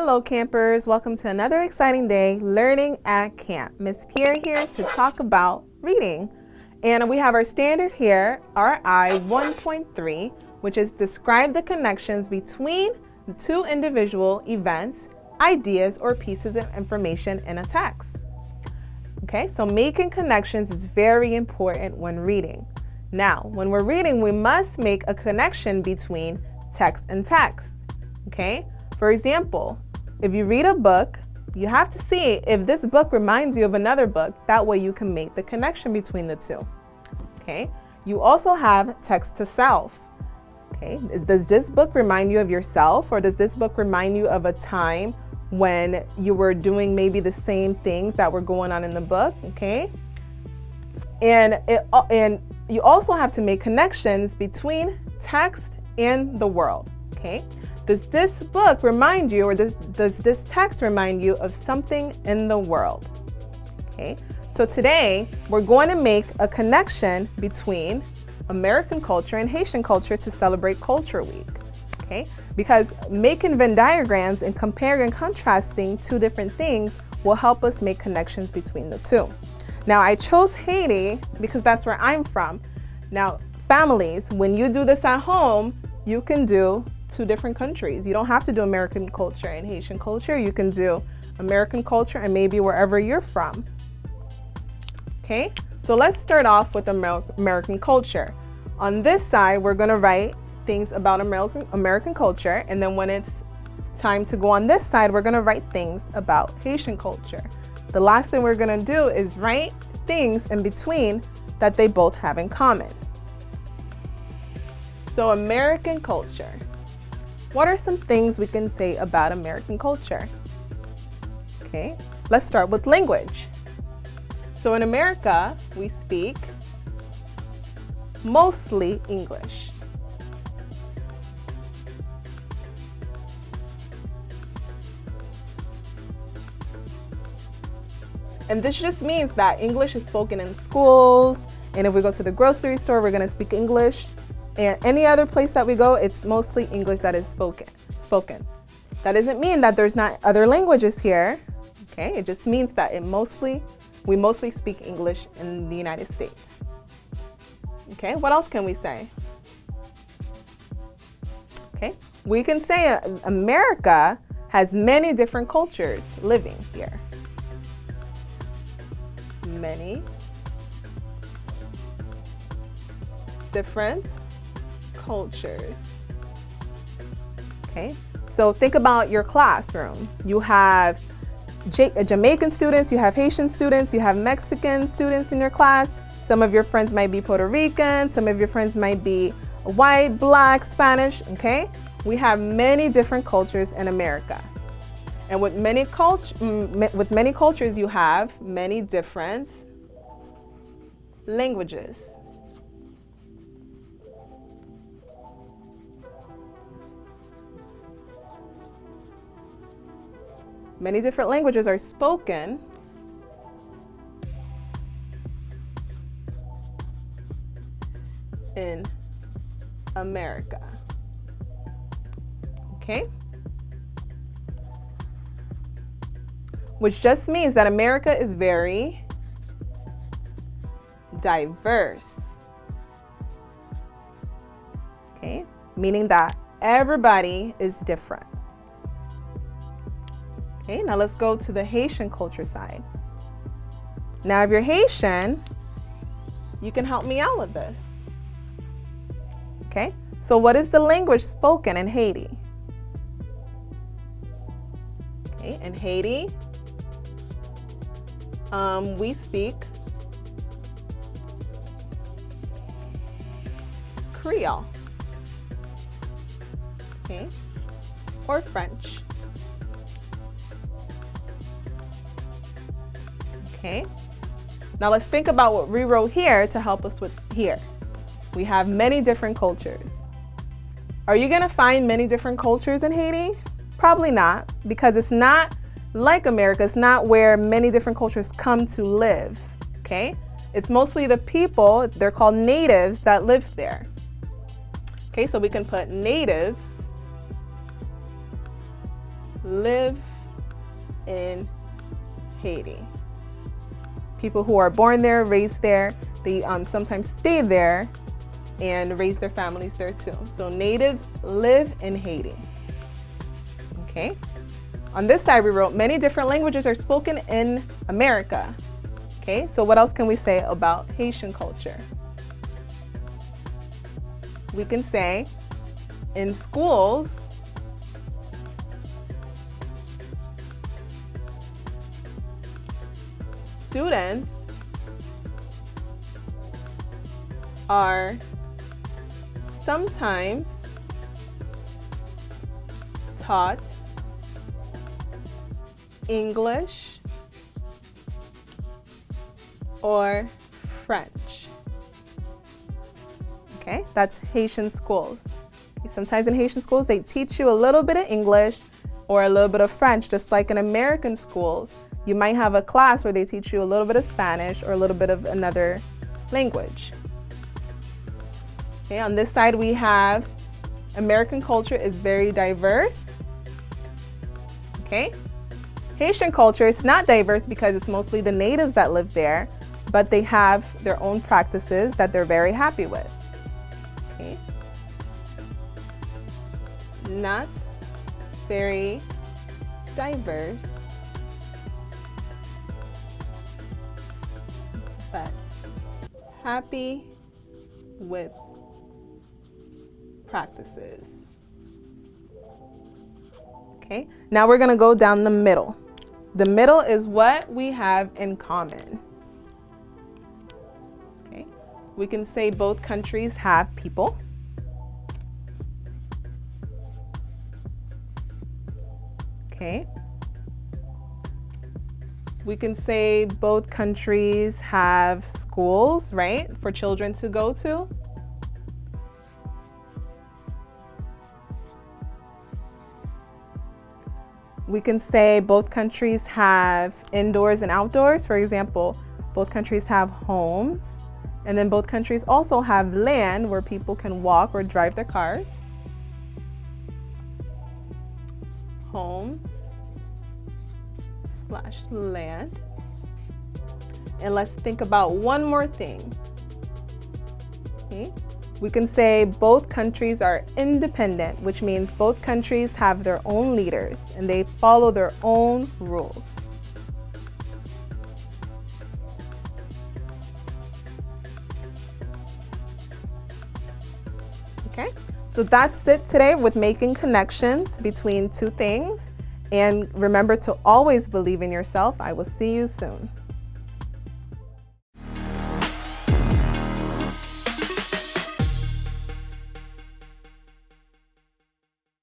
Hello campers, welcome to another exciting day learning at camp. Miss Pierre here to talk about reading. And we have our standard here, RI 1.3, which is describe the connections between the two individual events, ideas, or pieces of information in a text. Okay, so making connections is very important when reading. Now, when we're reading, we must make a connection between text and text. Okay, for example, if you read a book, you have to see if this book reminds you of another book. That way you can make the connection between the two. Okay, you also have text to self. Okay, does this book remind you of yourself, or does this book remind you of a time when you were doing maybe the same things that were going on in the book? Okay, and you also have to make connections between text and the world. Okay, does this book remind you, or does this text remind you of something in the world? Okay, so today we're going to make a connection between American culture and Haitian culture to celebrate Culture Week. Okay, because making Venn diagrams and comparing and contrasting two different things will help us make connections between the two. Now, I chose Haiti because that's where I'm from. Now, families, when you do this at home, you can do two different countries. You don't have to do American culture and Haitian culture. You can do American culture and maybe wherever you're from. Okay, so let's start off with American culture. On this side, we're going to write things about American culture, and then when it's time to go on this side, we're going to write things about Haitian culture. The last thing we're going to do is write things in between that they both have in common. So American culture. What are some things we can say about American culture? Okay, let's start with language. So in America, we speak mostly English. And this just means that English is spoken in schools, and if we go to the grocery store, we're going to speak English. And any other place that we go, it's mostly English that is spoken. That doesn't mean that there's not other languages here. Okay, it just means that we mostly speak English in the United States. Okay, what else can we say? Okay, we can say America has many different cultures living here. Many different cultures. Okay, so think about your classroom. You have Jamaican students, you have Haitian students, you have Mexican students in your class. Some of your friends might be Puerto Rican, some of your friends might be white, black, Spanish. Okay, we have many different cultures in America. And with many cultures, you have many different languages. Many different languages are spoken in America. Okay? Which just means that America is very diverse. Okay? Meaning that everybody is different. Okay, now let's go to the Haitian culture side. Now, if you're Haitian, you can help me out with this. Okay, so what is the language spoken in Haiti? Okay, in Haiti, we speak Creole, okay, or French. Okay, now let's think about what we wrote here to help us with here. We have many different cultures. Are you gonna find many different cultures in Haiti? Probably not, because it's not like America. It's not where many different cultures come to live, okay? It's mostly the people, they're called natives, that live there. Okay, so we can put natives live in Haiti. People who are born there, raised there, they sometimes stay there and raise their families there too. So natives live in Haiti. Okay. On this side we wrote, many different languages are spoken in America. Okay, so what else can we say about Haitian culture? We can say, in schools, students are sometimes taught English or French. Okay, that's Haitian schools. Sometimes in Haitian schools, they teach you a little bit of English or a little bit of French, just like in American schools. You might have a class where they teach you a little bit of Spanish or a little bit of another language. Okay, on this side we have American culture is very diverse. Okay, Haitian culture is not diverse because it's mostly the natives that live there, but they have their own practices that they're very happy with. Okay. Not very diverse, but happy with practices. Okay, now we're gonna go down the middle. The middle is what we have in common. Okay, we can say both countries have people. Okay. We can say both countries have schools, right, for children to go to. We can say both countries have indoors and outdoors. For example, both countries have homes, and then both countries also have land where people can walk or drive their cars. Homes / land. And let's think about one more thing. Okay. We can say both countries are independent, which means both countries have their own leaders and they follow their own rules. Okay, so that's it today with making connections between two things. And remember to always believe in yourself. I will see you soon.